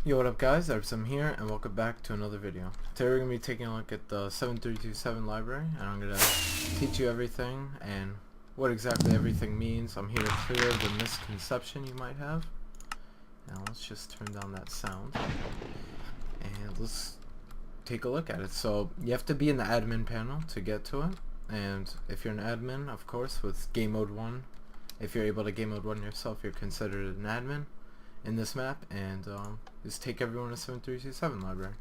Yo, what up guys, iReapism here, and welcome back to another video. Today we're going to be taking a look at the 7327 library, and I'm going to teach you everything and what exactly everything means. I'm here to clear the misconception you might have. Now let's just turn down that sound, and let's take a look at it. So you have to be in the admin panel to get to it, and if you're an admin, of course, with game mode 1, if you're able to game mode 1 yourself, you're considered an admin in this map, and just take everyone to 7327 library.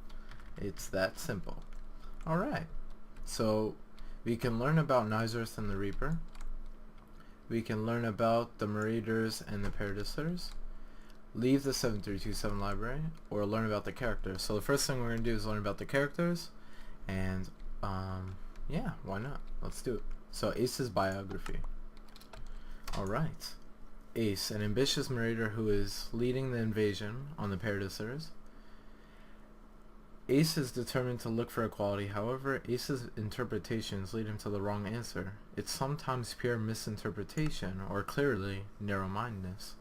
It's that simple. Alright, so we can learn about Nizerth and the Reaper. We can learn about the Marauders and the Paradisers. Leave the 7327 library, or learn about the characters. So the first thing we're going to do is learn about the characters, and yeah, why not? Let's do it. So Ace's biography. Alright. Ace, an ambitious marauder who is leading the invasion on the Paradisers. Ace is determined to look for equality. However, Ace's interpretations lead him to the wrong answer. It's sometimes pure misinterpretation, or clearly narrow-mindedness.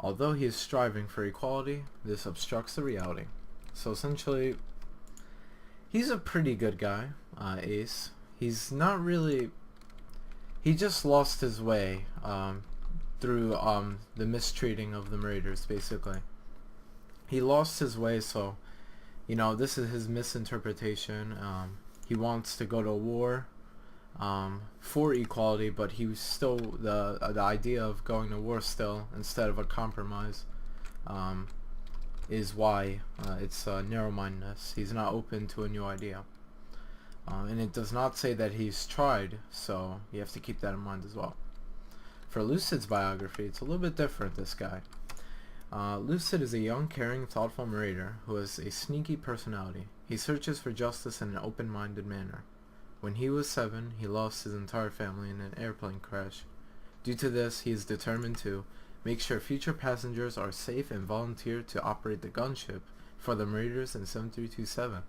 Although he is striving for equality, this obstructs the reality. So essentially, he's a pretty good guy, Ace. He's not really... He just lost his way through the mistreating of the Marauders, basically. He lost his way, so, you know, this is his misinterpretation. He wants to go to war for equality, but he was still, the idea of going to war still, instead of a compromise, is why it's narrow-mindedness. He's not open to a new idea. And it does not say that he's tried, so you have to keep that in mind as well. For Lucid's biography, it's a little bit different, this guy. Lucid is a young, caring, thoughtful marauder who has a sneaky personality. He searches for justice in an open-minded manner. When he was 7, he lost his entire family in an airplane crash. Due to this, he is determined to make sure future passengers are safe and volunteer to operate the gunship for the Marauders in 7327.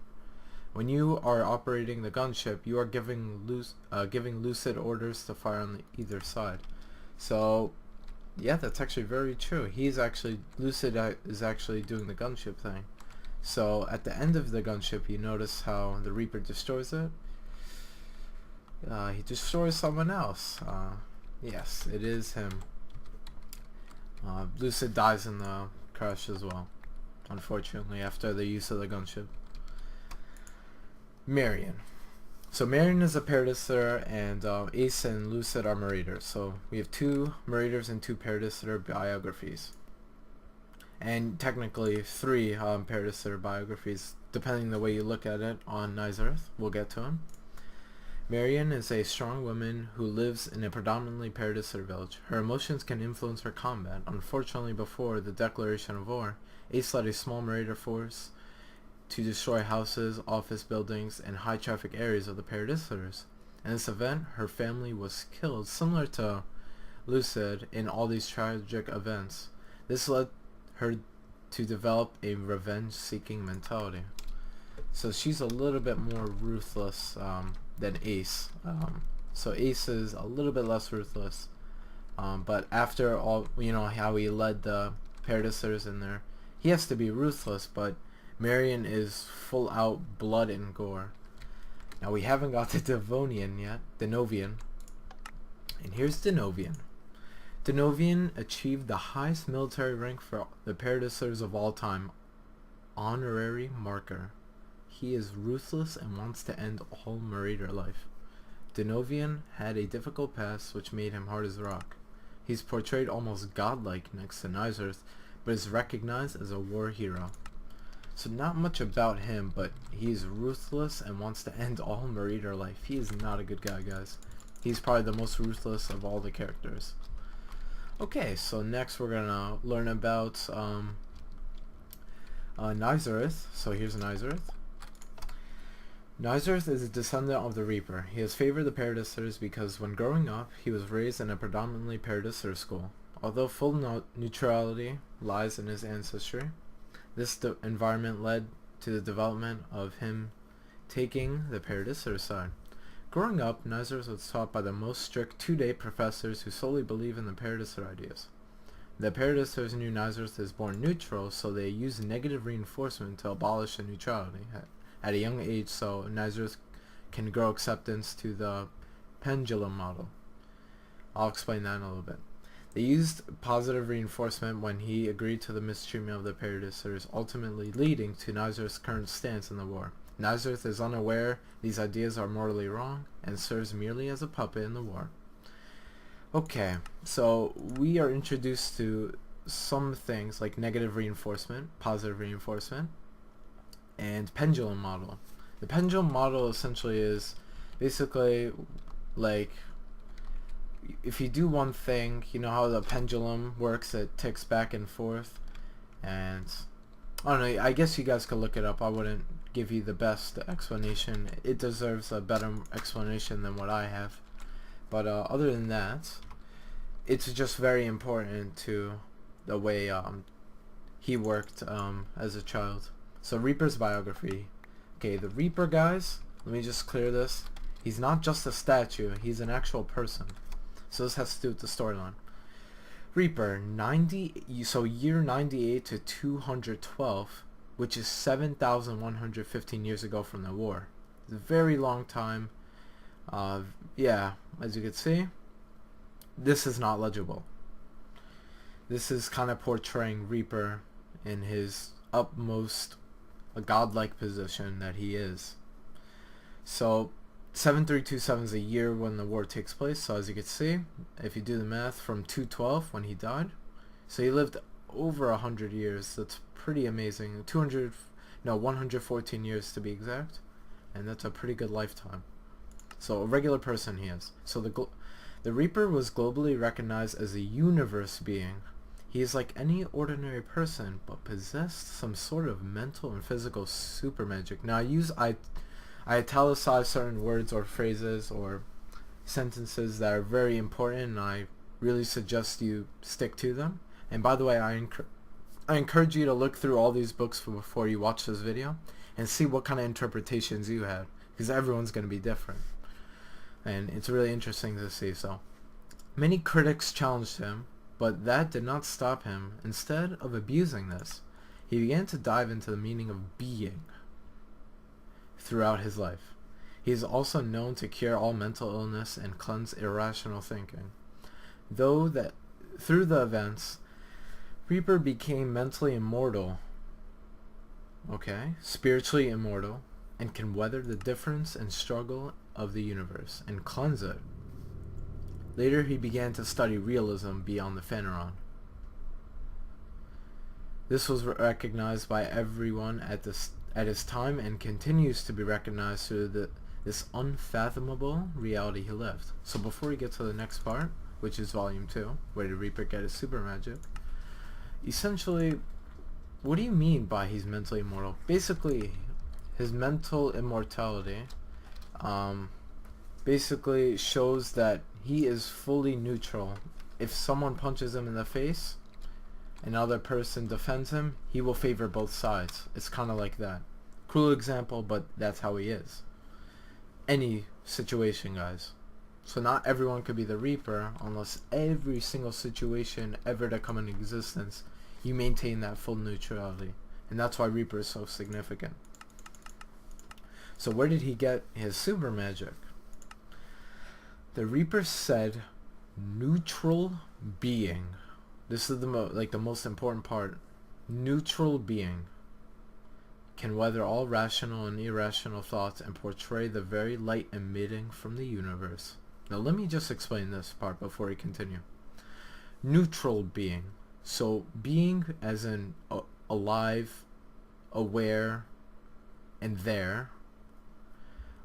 When you are operating the gunship, you are giving Lucid orders to fire on either side. So, yeah, that's actually very true. Lucid is actually doing the gunship thing. So, at the end of the gunship, you notice how the Reaper destroys it. He destroys someone else. Yes, it is him. Lucid dies in the crash as well, unfortunately, after the use of the gunship. Marion. So Marion is a Paradiser, and Ace and Lucid are Marauders. So we have 2 Marauders and 2 Paradiser biographies. And technically 3 Paradiser biographies, depending the way you look at it, on Nizerth. We'll get to him. Marion is a strong woman who lives in a predominantly Paradiser village. Her emotions can influence her combat. Unfortunately, before the declaration of war, Ace led a small Marauder force to destroy houses, office buildings, and high traffic areas of the Paradisers. In this event, her family was killed, similar to Lucid in all these tragic events. This led her to develop a revenge-seeking mentality. So she's a little bit more ruthless than Ace. So Ace is a little bit less ruthless. But after all, you know, how he led the Paradisers in there, he has to be ruthless, but Marion is full out blood and gore. Now we haven't got to Devonian yet, Denovian. And here's Denovian. Denovian achieved the highest military rank for the Paradisers of all time, Honorary Marker. He is ruthless and wants to end all Marauder life. Denovian had a difficult past which made him hard as rock. He's portrayed almost godlike next to Nizerth, but is recognized as a war hero. So not much about him, but he's ruthless and wants to end all Marauder life. He is not a good guy, guys. He's probably the most ruthless of all the characters. Okay, so next we're gonna learn about Nizerth. So here's Nizerth. Nizerth is a descendant of the Reaper. He has favored the Paradisers because when growing up, he was raised in a predominantly Paradiser school. Although full neutrality lies in his ancestry, this environment led to the development of him taking the Paradiser side. Growing up, Nizerth was taught by the most strict 2-day professors who solely believe in the Paradiser ideas. The Paradisers knew Nazareth is born neutral, so they used negative reinforcement to abolish the neutrality at a young age, so Nazareth can grow acceptance to the pendulum model. I'll explain that in a little bit. They used positive reinforcement when he agreed to the mistreatment of the Paradisers, ultimately leading to Nazareth's current stance in the war. Nazareth is unaware these ideas are morally wrong and serves merely as a puppet in the war. Okay, so we are introduced to some things like negative reinforcement, positive reinforcement, and pendulum model. The pendulum model essentially is basically like if you do one thing, you know how the pendulum works, it ticks back and forth, and I don't know, I guess you guys could look it up. I wouldn't give you the best explanation. It deserves a better explanation than what I have. But other than that, it's just very important to the way he worked as a child. So Reaper's biography. Okay, the Reaper, guys, let me just clear this. He's not just a statue, he's an actual person. So this has to do with the storyline. Reaper, year 98 to 212, which is 7,115 years ago from the war. It's a very long time. Yeah, as you can see, this is not legible. This is kind of portraying Reaper in his utmost godlike position that he is. So 7327 is a year when the war takes place. So as you can see, if you do the math from 212 when he died, so he lived over 100 years. That's pretty amazing. 114 years to be exact, and that's a pretty good lifetime. So a regular person he is. So the Reaper was globally recognized as a universe being. He is like any ordinary person, but possessed some sort of mental and physical super magic. Now I italicize certain words or phrases or sentences that are very important, and I really suggest you stick to them. And by the way, I encourage you to look through all these books before you watch this video and see what kind of interpretations you had, because everyone's going to be different. And it's really interesting to see. So many critics challenged him, but that did not stop him. Instead of abusing this, he began to dive into the meaning of being throughout his life. He is also known to cure all mental illness and cleanse irrational thinking. Through the events, Reaper became mentally immortal, spiritually immortal, and can weather the difference and struggle of the universe and cleanse it. Later he began to study realism beyond the Phaneron. This was recognized by everyone at his time and continues to be recognized through this unfathomable reality he lived. So before we get to the next part, which is volume 2, where did Reaper get his super magic? Essentially, what do you mean by he's mentally immortal? Basically, his mental immortality basically shows that he is fully neutral. If someone punches him in the face, another person defends him, he will favor both sides. It's kind of like that. Cruel example, but that's how he is. Any situation, guys. So not everyone could be the Reaper unless every single situation ever to come into existence, you maintain that full neutrality. And that's why Reaper is so significant. So where did he get his super magic? The Reaper said, neutral being. This is the most important part. Neutral being can weather all rational and irrational thoughts and portray the very light emitting from the universe. Now let me just explain this part before we continue. Neutral being. So being as in alive, aware, and there,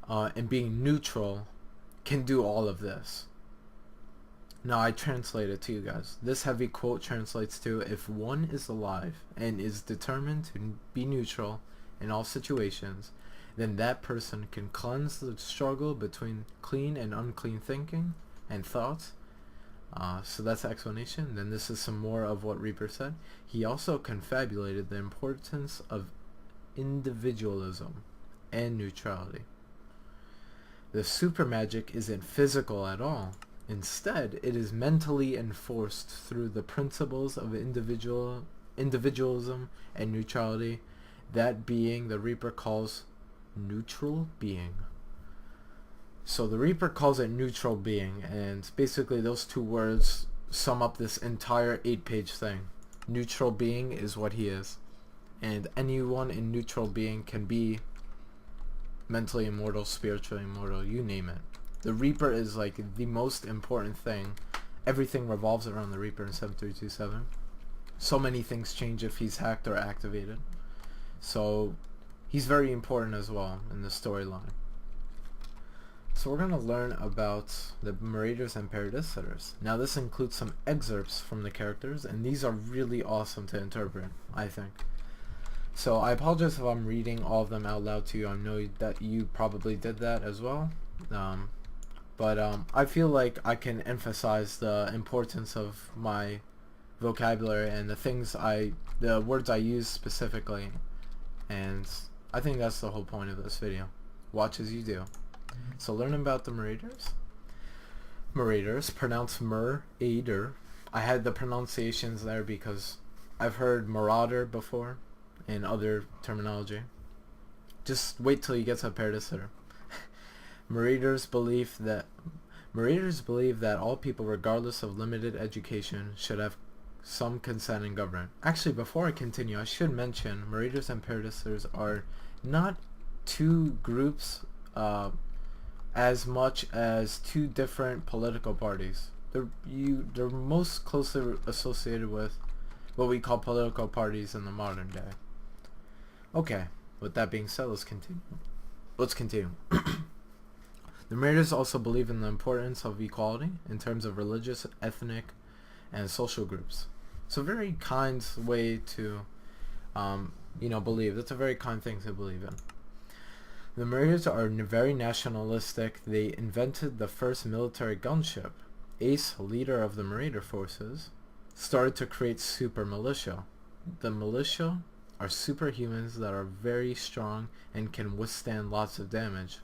and being neutral can do all of this. Now I translate it to you guys. This heavy quote translates to, if one is alive and is determined to be neutral in all situations, then that person can cleanse the struggle between clean and unclean thinking and thoughts. So that's the explanation. Then this is some more of what Reaper said. He also confabulated the importance of individualism and neutrality. The super magic isn't physical at all. Instead, it is mentally enforced through the principles of individualism and neutrality, that being the Reaper calls neutral being. So the Reaper calls it neutral being, and basically those two words sum up this entire 8-page thing. Neutral being is what he is, and anyone in neutral being can be mentally immortal, spiritually immortal, you name it. The Reaper is like the most important thing. Everything revolves around the Reaper in 7327. So many things change if he's hacked or activated. So he's very important as well in the storyline. So we're going to learn about the Marauders and Paradisitors. Now this includes some excerpts from the characters, and these are really awesome to interpret, I think. So I apologize if I'm reading all of them out loud to you. I know that you probably did that as well. But I feel like I can emphasize the importance of my vocabulary and the words I use specifically. And I think that's the whole point of this video. Watch as you do. So learn about the Marauders. Marauders, pronounced Marauder. I had the pronunciations there because I've heard Marauder before in other terminology. Just wait till you get to Paradisitor. Marauders believe that all people, regardless of limited education, should have some consent in government. Actually, before I continue, I should mention Marauders and Paradisitors are not two groups as much as two different political parties. They're most closely associated with what we call political parties in the modern day. Okay, with that being said, let's continue. The Marauders also believe in the importance of equality in terms of religious, ethnic, and social groups. It's a very kind way to, believe. That's a very kind thing to believe in. The Marauders are very nationalistic. They invented the first military gunship. Ace, leader of the Marauder forces, started to create super militia. The militia are superhumans that are very strong and can withstand lots of damage.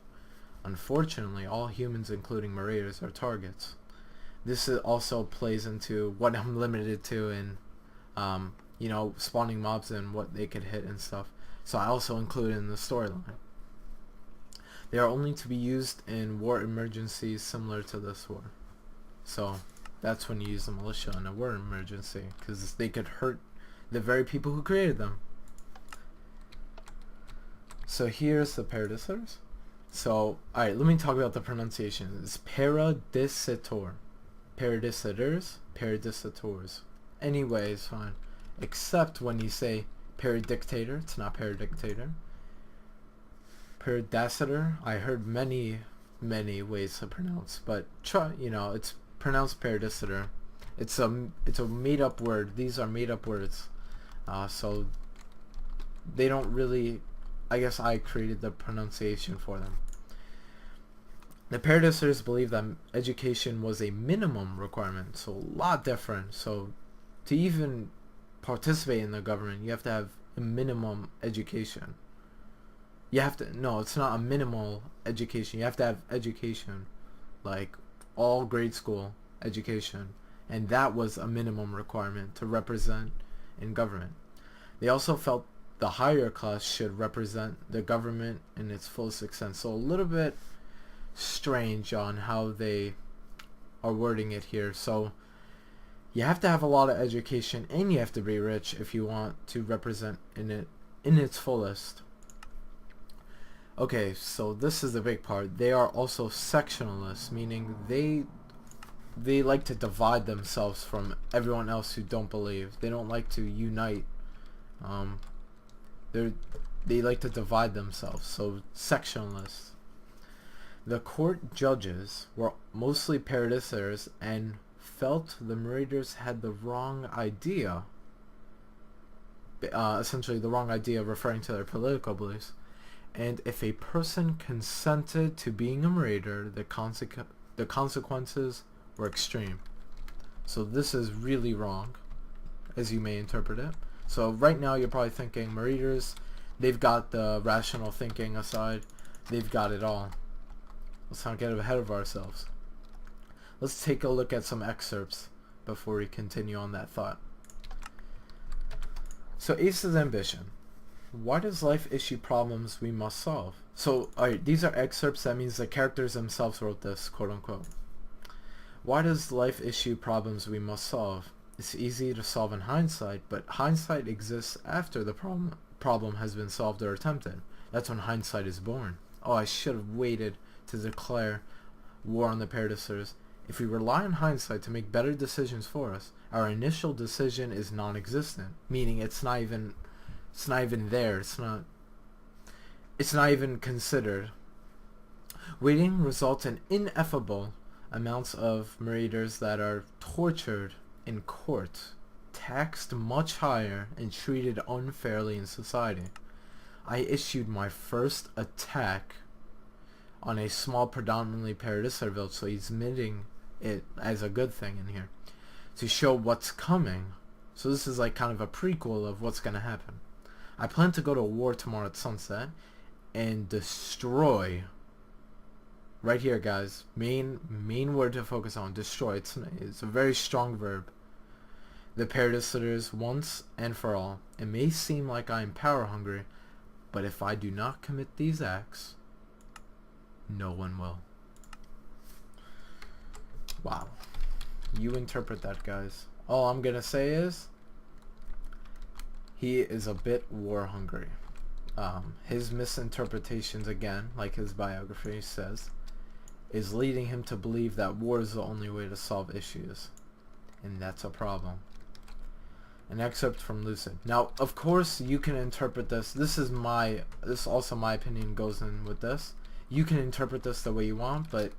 Unfortunately, all humans, including Marauders, are targets. This also plays into what I'm limited to in, spawning mobs and what they could hit and stuff. So I also include it in the storyline. They are only to be used in war emergencies similar to this war. So that's when you use the militia in a war emergency, because they could hurt the very people who created them. So here's the Paradisitors. So, alright, let me talk about the pronunciation. It's Paradisitor. Paradisitors, Paradisitors. Anyway, it's fine. Except when you say Paradictator, it's not Paradictator. Paradisitor, I heard many ways to pronounce, but try, it's pronounced Paradisitor. It's a made up word. These are made up words. So they don't really, I guess I created the pronunciation for them. The Paradisitors believe that education was a minimum requirement, so a lot different. So to even participate in the government, you have to have a minimum education. No, it's not a minimal education. You have to have education, like all grade school education, and that was a minimum requirement to represent in government. They also felt the higher class should represent the government in its fullest extent. So a little bit strange on how they are wording it here. So you have to have a lot of education and you have to be rich if you want to represent in its fullest. Okay, so this is the big part. They are also sectionalists, meaning they like to divide themselves from everyone else who don't believe. They don't like to unite. They like to divide themselves, so sectionalists. The court judges were mostly Paradisitors and felt the Marauders had the wrong idea. Essentially the wrong idea, referring to their political beliefs. And if a person consented to being a Marauder, the consequences were extreme. So this is really wrong, as you may interpret it. So right now you're probably thinking Marauders, they've got the rational thinking aside, they've got it all. Let's not get ahead of ourselves. let's take a look at some excerpts before we continue on that thought. So Ace's ambition. Why does life issue problems we must solve? So, alright, these are excerpts. That means the characters themselves wrote this, quote unquote. Why does life issue problems we must solve? It's easy to solve in hindsight, but hindsight exists after the problem has been solved or attempted. That's when hindsight is born. Oh, I should have waited to declare war on the paradisers. If we rely on hindsight to make better decisions for us, our initial decision is non-existent, meaning it's not even there. It's not even considered. Waiting results in ineffable amounts of marauders that are tortured in court, taxed much higher, and treated unfairly in society. I issued my first attack on a small, predominantly paradiser village, so he's admitting it as a good thing in here, to show what's coming. So this is like kind of a prequel of what's going to happen. I plan to go to war tomorrow at sunset and destroy. Right here, guys. Main word to focus on. Destroy. It's a very strong verb. The paradisers once and for all. It may seem like I am power hungry, but if I do not commit these acts, no one will. Wow. You interpret that, guys. All I'm gonna say is he is a bit war hungry. His misinterpretations, again, like his biography says, is leading him to believe that war is the only way to solve issues, and that's a problem. An excerpt from Lucid. Now, of course, you can interpret this. This also my opinion goes in with this. You can interpret this the way you want, but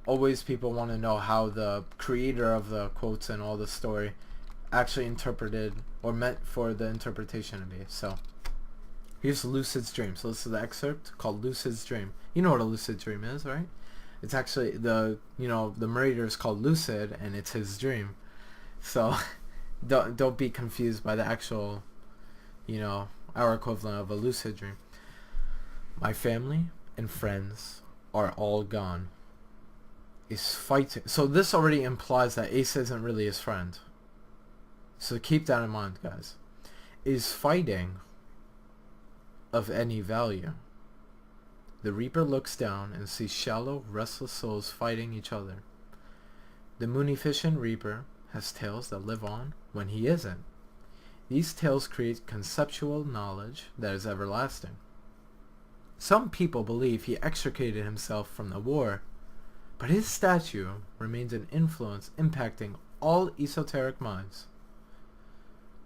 always people want to know how the creator of the quotes and all the story actually interpreted or meant for the interpretation to be. So here's Lucid's dream. So this is the excerpt called Lucid's dream. You know what a lucid dream is, right? It's actually the narrator is called Lucid, and it's his dream. So don't be confused by the actual, our equivalent of a lucid dream. My family and friends are all gone. Is fighting. So this already implies that Ace isn't really his friend. So keep that in mind, guys. Is fighting of any value? The Reaper looks down and sees shallow, restless souls fighting each other. The munificent Reaper has tales that live on when he isn't. These tales create conceptual knowledge that is everlasting. Some people believe he extricated himself from the war, but his statue remains an influence impacting all esoteric minds.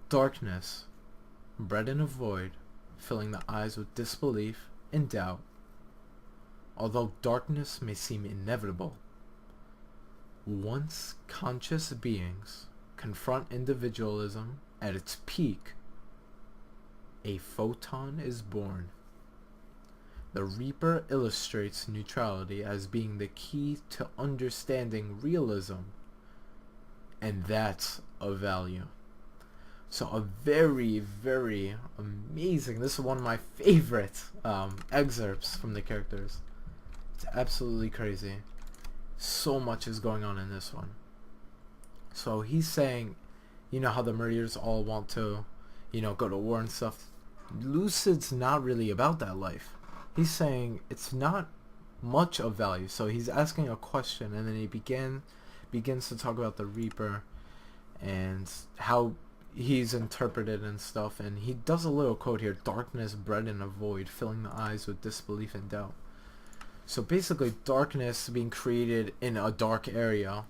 Darkness, bred in a void, filling the eyes with disbelief and doubt. Although darkness may seem inevitable, once conscious beings confront individualism at its peak, a photon is born. The Reaper illustrates neutrality as being the key to understanding realism, and that's a value. So a very, very amazing, this is one of my favorite excerpts from the characters. It's absolutely crazy. So much is going on in this one. So he's saying, how the murderers all want to, go to war and stuff. Lucid's not really about that life. He's saying it's not much of value. So he's asking a question, and then he begins to talk about the Reaper and how he's interpreted and stuff. And he does a little quote here: darkness bred in a void, filling the eyes with disbelief and doubt. So basically, darkness being created in a dark area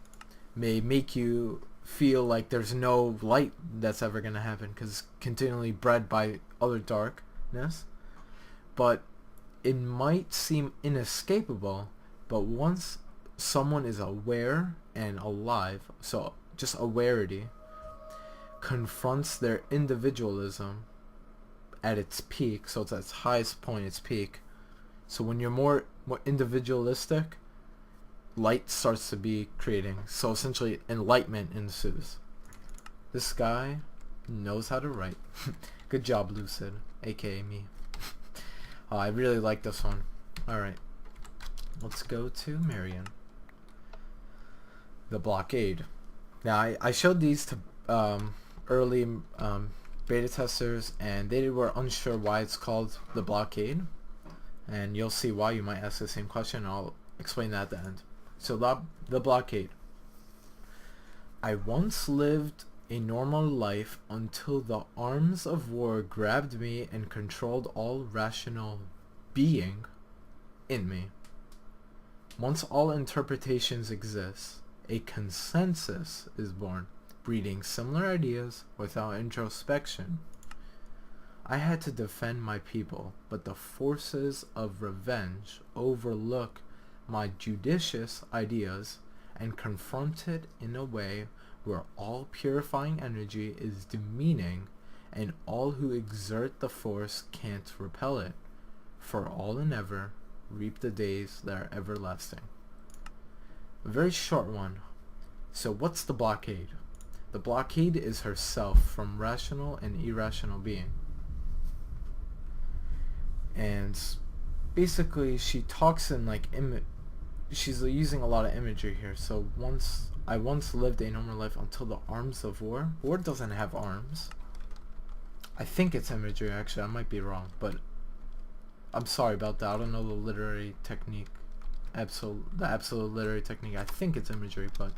may make you feel like there's no light that's ever going to happen, because it's continually bred by other darkness. But it might seem inescapable, but once someone is aware and alive, so just awareness, confronts their individualism at its peak, so it's at its highest point, its peak. So when you're more individualistic, light starts to be creating. So essentially, enlightenment ensues. This guy knows how to write. Good job, Lucid, aka me. Oh, I really like this one. Alright. Let's go to Marion. the blockade. Now I showed these to early beta testers, and they were unsure why it's called the blockade, and you'll see why. You might ask the same question. I'll explain that at the end. So the blockade. I once lived a normal life until the arms of war grabbed me and controlled all rational being in me. Once all interpretations exist, a consensus is born, breeding similar ideas without introspection. I had to defend my people, but the forces of revenge overlook my judicious ideas and confront it in a way where all purifying energy is demeaning and all who exert the force can't repel it. For all and ever reap the days that are everlasting. A very short one. So what's the blockade? The blockade is herself from rational and irrational being. And basically she talks in like she's using a lot of imagery here. So I once lived a normal life until the arms of war. War doesn't have arms. I think it's imagery, actually. I might be wrong, but I'm sorry about that. I don't know the literary technique, the absolute literary technique. I think it's imagery, but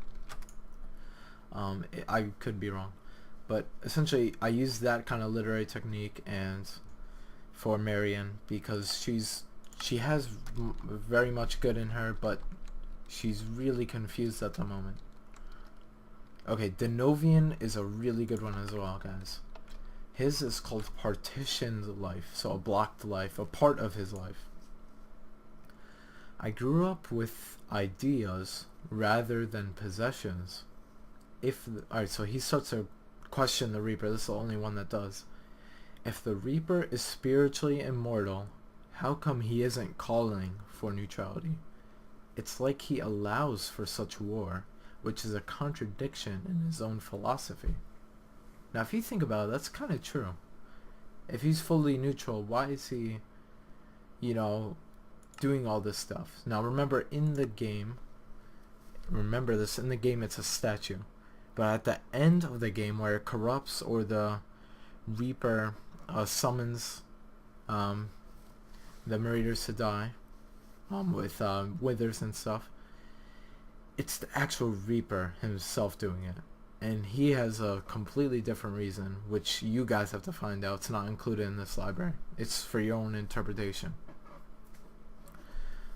I could be wrong. But essentially, I use that kind of literary technique and for Marion because she has very much good in her, but she's really confused at the moment. Okay, Denovian is a really good one as well, guys. His is called partitioned life, so a blocked life, a part of his life. I grew up with ideas rather than possessions. Alright, so he starts to question the Reaper. This is the only one that does. If the Reaper is spiritually immortal, how come he isn't calling for neutrality? It's like he allows for such war, which is a contradiction in his own philosophy. Now, if you think about it, that's kind of true. If he's fully neutral, why is he, doing all this stuff? Now, remember, in the game, it's a statue. But at the end of the game, where it corrupts or the Reaper summons the Marauders to die with withers and stuff, it's the actual Reaper himself doing it. And he has a completely different reason, which you guys have to find out. It's not included in this library. It's for your own interpretation.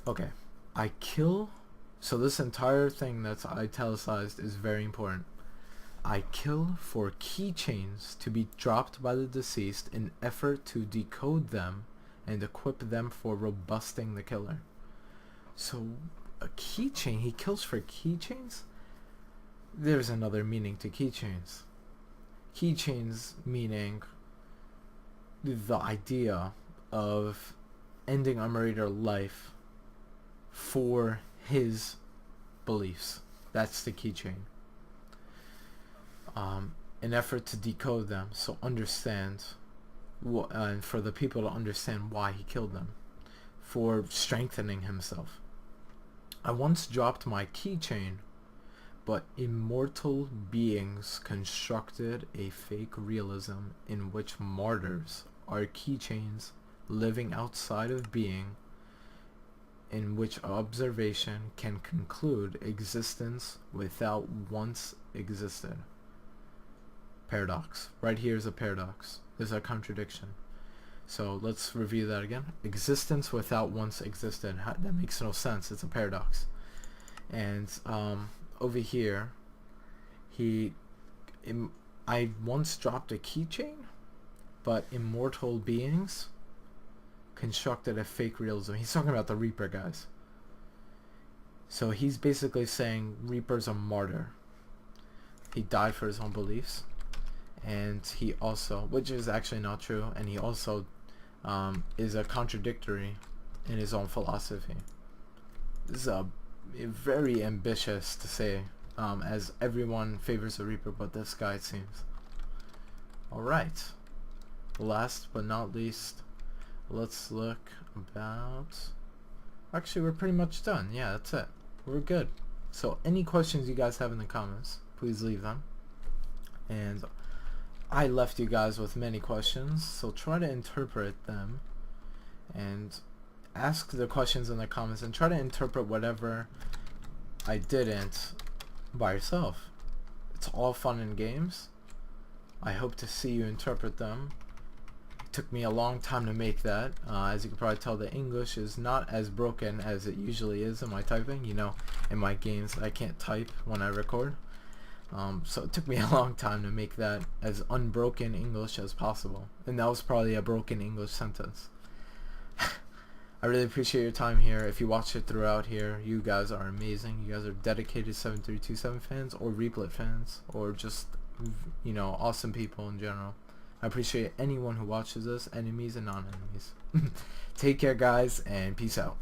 Okay. So this entire thing that's italicized is very important. I kill for keychains to be dropped by the deceased in effort to decode them and equip them for robusting the killer. So a keychain, he kills for keychains? There's another meaning to keychains. Keychains meaning the idea of ending a Marauder life for his beliefs. That's the keychain. An effort to decode them, so understand, and for the people to understand why he killed them, for strengthening himself. I once dropped my keychain, but immortal beings constructed a fake realism in which martyrs are keychains living outside of being, in which observation can conclude existence without once existed. Paradox. Right here is a paradox. There's a contradiction. So let's review that again. Existence without once existed. That makes no sense. It's a paradox. And over here, I once dropped a keychain, but immortal beings constructed a fake realism. He's talking about the Reaper, guys. So he's basically saying Reaper's a martyr. He died for his own beliefs. And he also, which is actually not true, and he also is a contradictory in his own philosophy. This is very ambitious to say, as everyone favors the Reaper, but this guy, it seems. Alright, last but not least, let's look about... Actually, we're pretty much done. Yeah, that's it. We're good. So any questions you guys have in the comments, please leave them. And I left you guys with many questions, so try to interpret them and ask the questions in the comments and try to interpret whatever I didn't by yourself. It's all fun and games. I hope to see you interpret them. It took me a long time to make that. As you can probably tell, the English is not as broken as it usually is in my typing. You know, in my games I can't type when I record. So it took me a long time to make that as unbroken English as possible. And that was probably a broken English sentence. I really appreciate your time here. If you watch it throughout here, you guys are amazing. You guys are dedicated 7327 fans or Replit fans or just, you know, awesome people in general. I appreciate anyone who watches this, enemies and non-enemies. Take care, guys, and peace out.